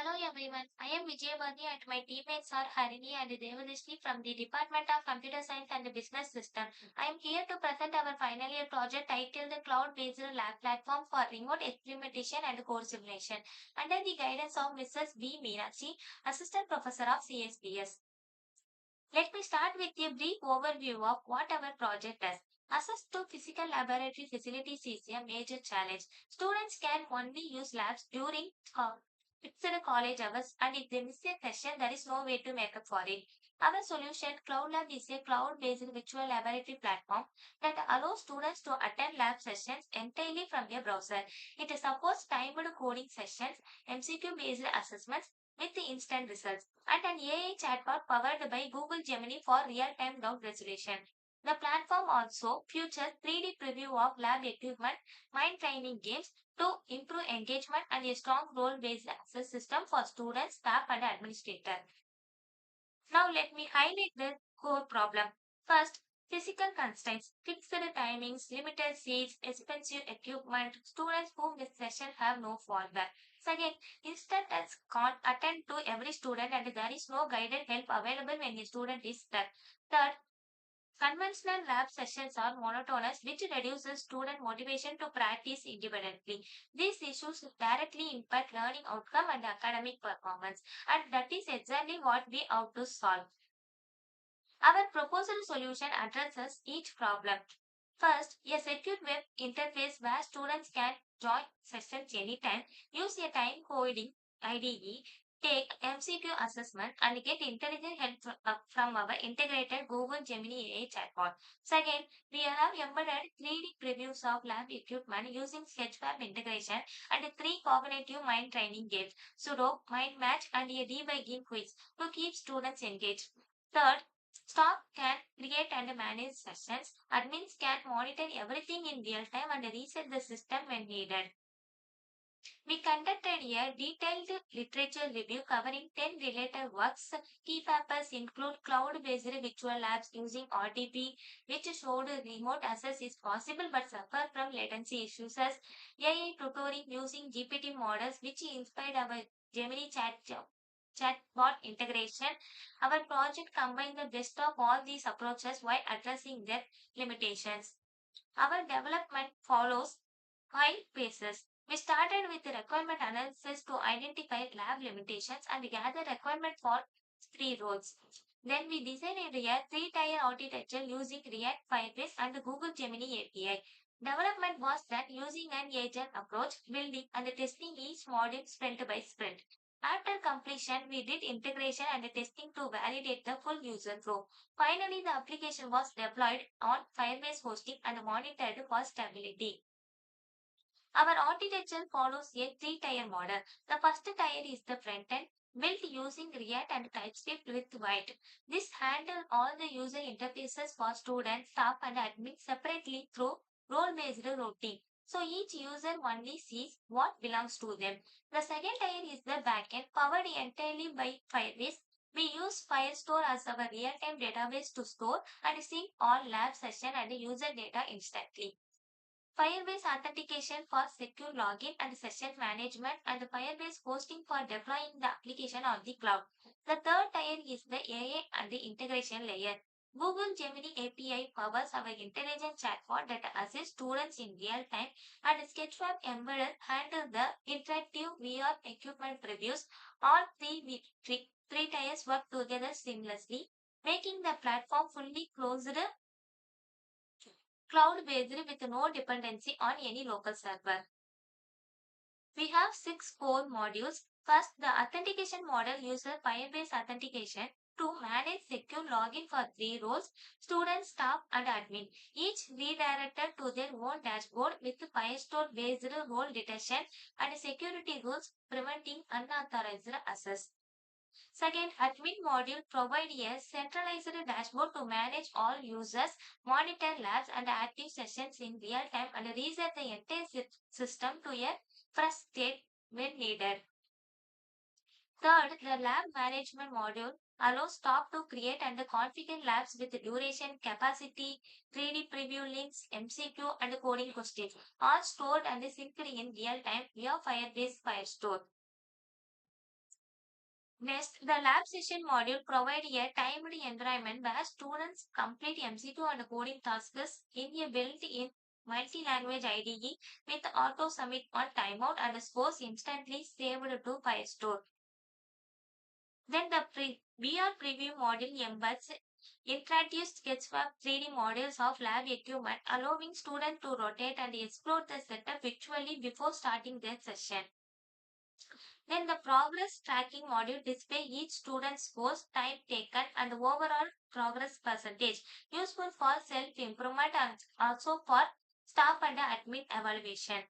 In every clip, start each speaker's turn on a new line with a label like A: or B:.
A: Hello everyone, I am Vijayavati and my teammates are Harini and Devadashri from the Department of Computer Science and Business System. I am here to present our final year project titled the Cloud-Based Lab Platform for Remote Experimentation and Core Simulation under the guidance of Mrs. B. Meenakshi, Assistant Professor of CSBS. Let me start with a brief overview of what our project does. Access to physical laboratory facilities is a major challenge. Students can only use labs during fixed college hours, and if they miss a session, there is no way to make up for it. Our solution, Cloud Lab, is a cloud-based virtual laboratory platform that allows students to attend lab sessions entirely from their browser. It supports timed coding sessions, MCQ-based assessments, with the instant results, and an AI chatbot powered by Google Gemini for real-time doubt resolution. The platform also features 3D preview of lab equipment, mind training games to improve engagement, and a strong role-based access system for students, staff, and administrators. Now let me highlight the core problem. First, physical constraints, fixed timings, limited seats, expensive equipment. Students who miss session have no fallback. Second, instructors can't attend to every student and there is no guided help available when a student is stuck. Third, conventional lab sessions are monotonous, which reduces student motivation to practice independently. These issues directly impact learning outcome and academic performance, and that is exactly what we have to solve. Our proposed solution addresses each problem. First, a secure web interface where students can join sessions anytime, use a time coding IDE, take MCQ assessment, and get intelligent help from our integrated Google Gemini AI chatbot. Second, we have embedded 3D previews of lab equipment using Sketchfab integration and three cognitive mind training games, Sudo, Mind Match, and a debugging quiz to keep students engaged. Third, staff can create and manage sessions. Admins can monitor everything in real time and reset the system when needed. We conducted a detailed literature review covering 10 related works. Key papers include cloud-based virtual labs using RTP, which showed remote access is possible but suffer from latency issues, as AI tutoring using GPT models, which inspired our Gemini chatbot integration. Our project combined the best of all these approaches while addressing their limitations. Our development follows five phases. We started with the requirement analysis to identify lab limitations and gather requirement for three roles. Then we designed a three-tier architecture using React, Firebase, and Google Gemini API. Development was done using an agile approach, building and testing each module sprint by sprint. After completion, we did integration and testing to validate the full user flow. Finally, the application was deployed on Firebase hosting and monitored for stability. Our architecture follows a three-tier model. The first tier is the front end, built using React and TypeScript with White. This handles all the user interfaces for students, staff, and admins separately through role-based routing. So each user only sees what belongs to them. The second tier is the backend, powered entirely by Firebase. We use Firestore as our real-time database to store and sync all lab session and user data instantly. Firebase authentication for secure login and session management, and Firebase hosting for deploying the application on the cloud. The third tier is the AI and the integration layer. Google Gemini API powers our intelligent chatbot that assists students in real time, and Sketchfab embedded handle the interactive VR equipment previews. All three tiers work together seamlessly, making the platform fully closed cloud-based with no dependency on any local server. We have six core modules. First, the authentication model uses Firebase authentication to manage secure login for three roles: student, staff, and admin, each redirected to their own dashboard with Firestore based role detection and security rules preventing unauthorized access. Second, admin module provide a centralized dashboard to manage all users, monitor labs and active sessions in real time, and reset the entire system to a fresh state when needed. Third, the lab management module allows staff to create and configure labs with duration, capacity, 3D preview links, MCQ, and coding questions, all stored and synced in real time via Firebase Firestore. Next, the lab session module provide a timed environment where students complete MCQ and coding tasks in a built-in multi-language IDE with auto submit on timeout and scores instantly saved to file store. Then the VR preview module embeds interactive sketchweb 3D models of lab equipment, allowing students to rotate and explore the setup virtually before starting their session. Then the progress tracking module display each student's scores, time taken, and overall progress percentage, useful for self-improvement and also for staff and admin evaluation.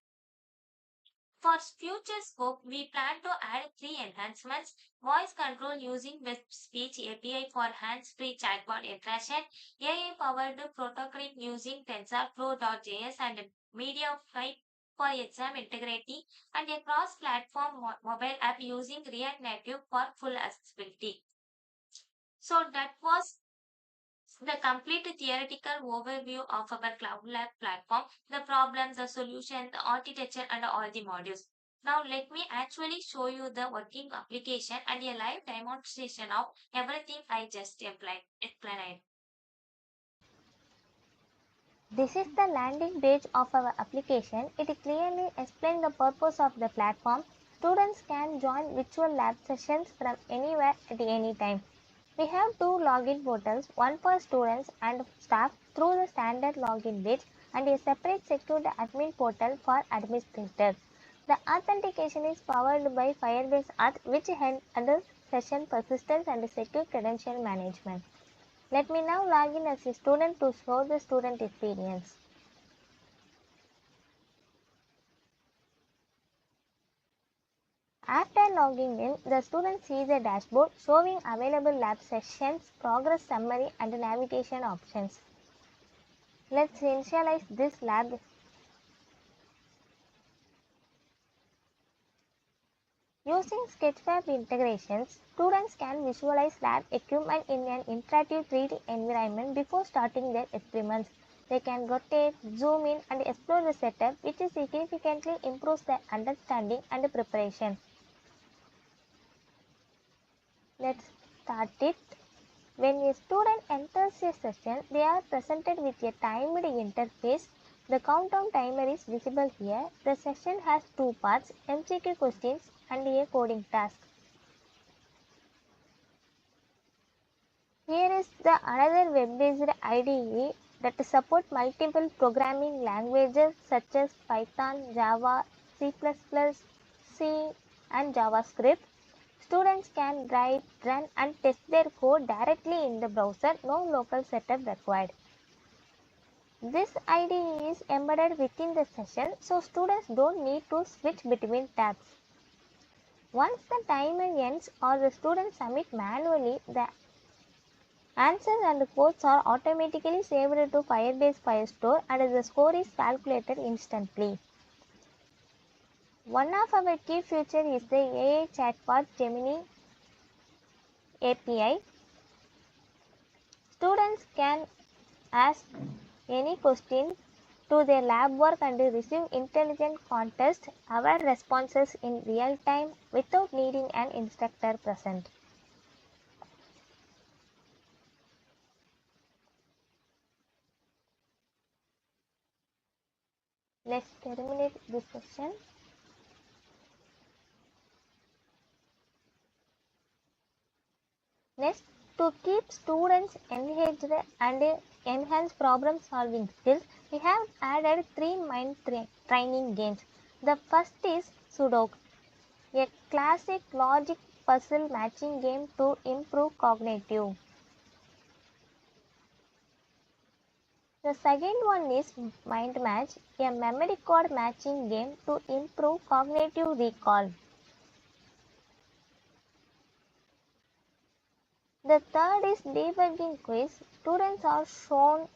A: For future scope, we plan to add three enhancements: voice control using web speech API for hands-free chatbot interaction, AI-powered protocol using TensorFlow.js and MediaFi for exam integrity, and a cross-platform mobile app using React Native for full accessibility. So that was the complete theoretical overview of our Cloud Lab platform, the problems, the solution, the architecture, and all the modules. Now let me actually show you the working application and a live demonstration of everything I just explained.
B: This is the landing page of our application. It clearly explains the purpose of the platform. Students can join virtual lab sessions from anywhere at any time. We have two login portals, one for students and staff through the standard login page and a separate secured admin portal for administrators. The authentication is powered by Firebase Auth, which handles session persistence and secure credential management. Let me now log in as a student to show the student experience. After logging in, the student sees a dashboard showing available lab sessions, progress summary, and navigation options. Let's initialize this lab. Using Sketchfab integrations, students can visualize lab equipment in an interactive 3D environment before starting their experiments. They can rotate, zoom in, and explore the setup, which significantly improves their understanding and preparation. Let's start it. When a student enters a session, they are presented with a timed interface. The countdown timer is visible here. The session has two parts, MCQ questions and a coding task. Here is the another web-based IDE that support multiple programming languages such as Python, Java, C++, C, and JavaScript. Students can write, run, and test their code directly in the browser, no local setup required. This IDE is embedded within the session, so students don't need to switch between tabs. Once the timer ends or the student submit manually, the answers and codes are automatically saved to Firebase file store and the score is calculated instantly. One of our key features is the AI chatbot Gemini API. Students can ask any question to their lab work and receive intelligent contest aware responses in real time without needing an instructor present. Let's terminate this session. Next, to keep students engaged and enhance problem solving skills, we have added three mind training games. The first is Sudoku, a classic logic puzzle matching game to improve cognitive. The second one is Mind Match, a memory code matching game to improve cognitive recall. The third is Debugging Quiz. Students are shown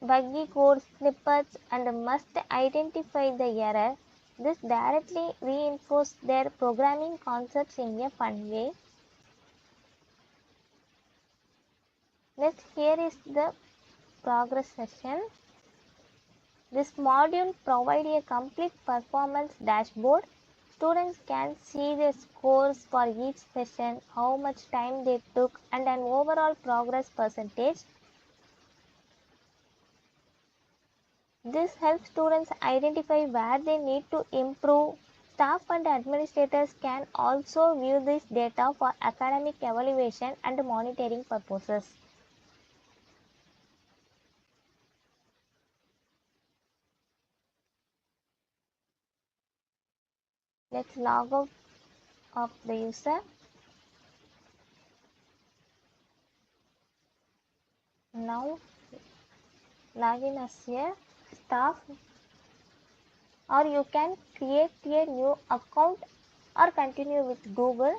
B: buggy code snippets and must identify the error. This directly reinforces their programming concepts in a fun way. Next, here is the progress session. This module provides a complete performance dashboard. Students can see the scores for each session, how much time they took, and an overall progress percentage. This helps students identify where they need to improve. Staff and administrators can also view this data for academic evaluation and monitoring purposes. Let's log out of the user. Now log in as a staff, or you can create a new account or continue with Google.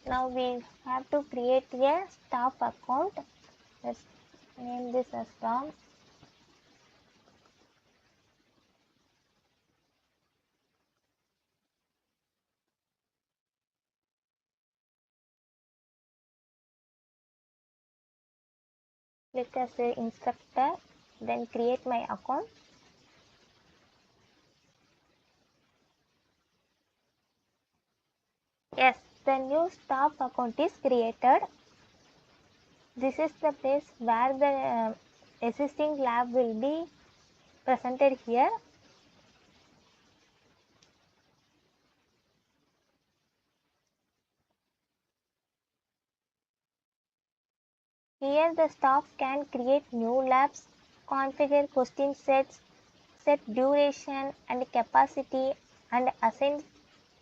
B: Now we have to create a staff account. Let's name this as Tom. Click as a instructor, then create my account. Yes, the new staff account is created. This is the place where the existing lab will be presented here. Here the staff can create new labs, configure question sets, set duration and capacity, and assign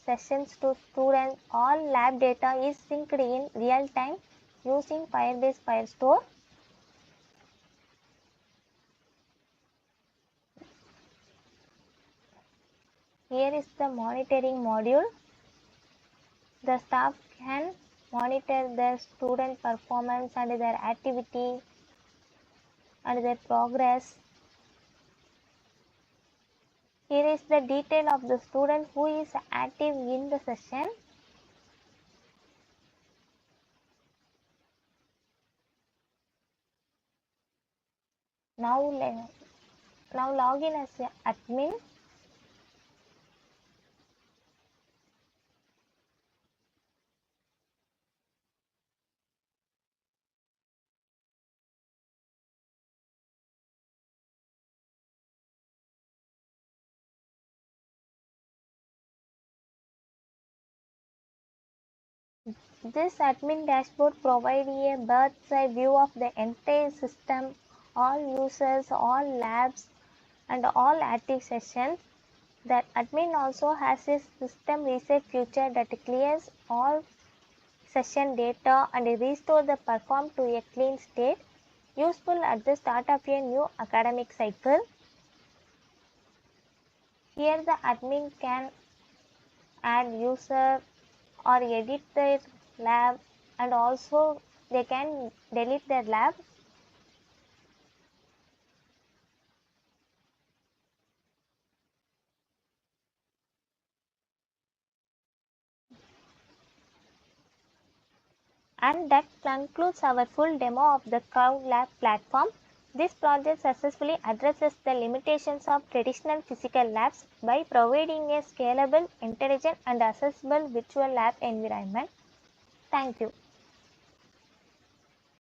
B: sessions to students. All lab data is synced in real time using Firebase Firestore. Here is the monitoring module. The staff can monitor their student performance and their activity and their progress. Here is the detail of the student who is active in the session. Now log in as an admin. This admin dashboard provides a bird's eye view of the entire system, all users, all labs, and all active sessions. The admin also has a system reset feature that clears all session data and restores the perform to a clean state, useful at the start of a new academic cycle. Here the admin can add user or edit their lab, and also they can delete their lab. And that concludes our full demo of the Cloud Lab platform. This project successfully addresses the limitations of traditional physical labs by providing a scalable, intelligent, and accessible virtual lab environment. Thank you.